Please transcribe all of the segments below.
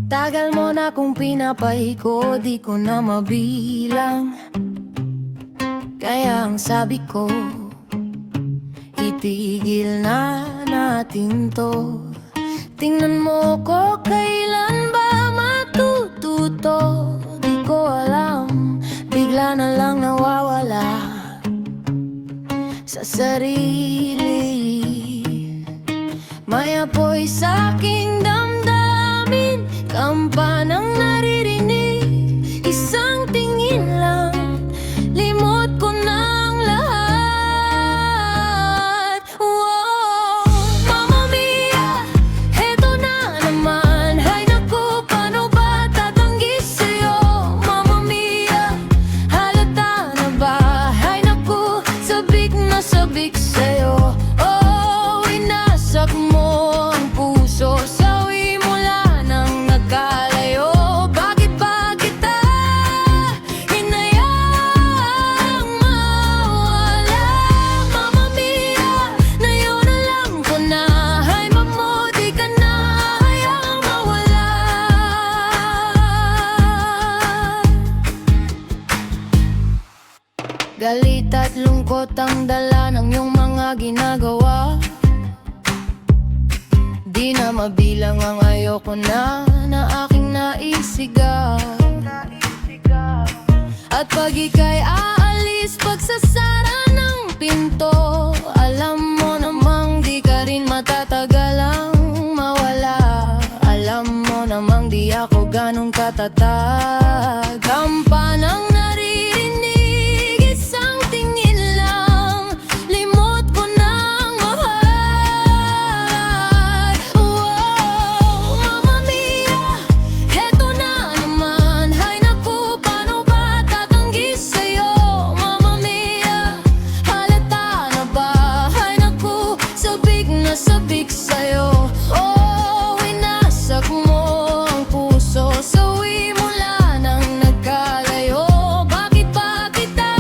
Tagal mo na kung pinapahiko, di ko na mabilang. Kaya ang sabi ko, itigil na natin to. Tingnan mo ko, kailan ba matututo? Di ko alam, bigla na lang nawawala sa sarili. May apoy sa aking damdamin, kampanang naririnig. Isang tingin lang, limot ko ng lahat. Wow, Mamma Mia, heto na naman. Hay naku, paano ba tatanggi sa'yo? Mamma Mia, halata na ba? Hay naku, sabik na sabik sa'yo. Oh, inasak mo ang puso, sawi mula nang nagkalayo. Bakit ba kita hinayaang mawala? Mamma Mia, ngayon alam ko na. Hay mamuti ka na, hayaang mawala. Galit at lungkot ang dala ng iyong mga ginagawa. Di na mabilang ang ayoko na aking naisigaw. At pag ika'y aalis, pagsasara ng pinto, alam mo namang di ka rin matatagalang mawala. Alam mo namang di ako ganong katatag. Kampanang naririnig, isang tingin lang, limot ko ng mahal. Wow, Mamma Mia, heto na naman. Hay naku, paano ba tatanggi sa'yo? Mamma Mia, halata na ba? Hay naku, sabik na sabik sa'yo. Oh, inasak mo ang puso, sawi mula nang nagkalayo. Bakit ba kita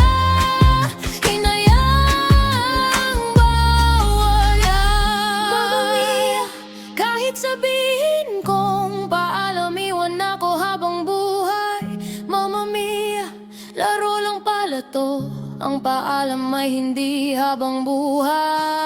hinayaang mawala? Mamma Mia, kahit sabihin kong paalam, iwan ako habang buhay. Mamma Mia, laro lang pala to, ang paalam ay hindi habang buhay.